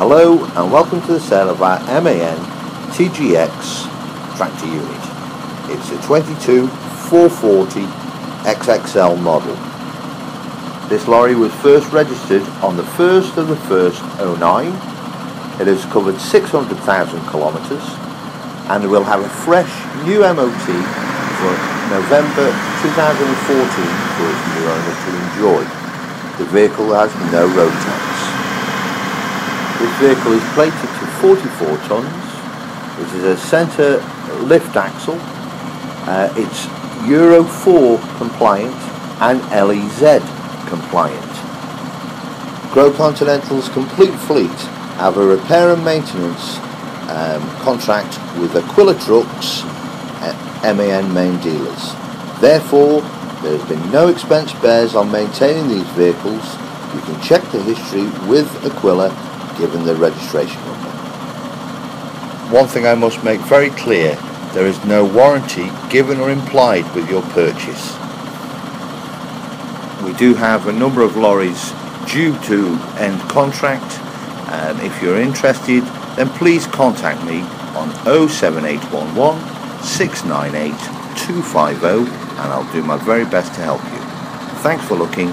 Hello and welcome to the sale of our MAN TGX tractor unit. It's a 22 440 XXL model. This lorry was first registered on the 1st of the 1st 09. It has covered 600,000 kilometres and will have a fresh new MOT for November 2014 for its new owner to enjoy. The vehicle has no road tax. This vehicle is plated to 44 tonnes. It is a centre lift axle. It's Euro 4 compliant and LEZ compliant. Grow Continental's complete fleet have a repair and maintenance contract with Aquila Trucks MAN main dealers. Therefore, there has been no expense bears on maintaining these vehicles. You can check the history with Aquila given the registration number. One thing I must make very clear, there is no warranty given or implied with your purchase. We do have a number of lorries due to end contract. If you're interested, then please contact me on 07811 698 250 and I'll do my very best to help you. Thanks for looking.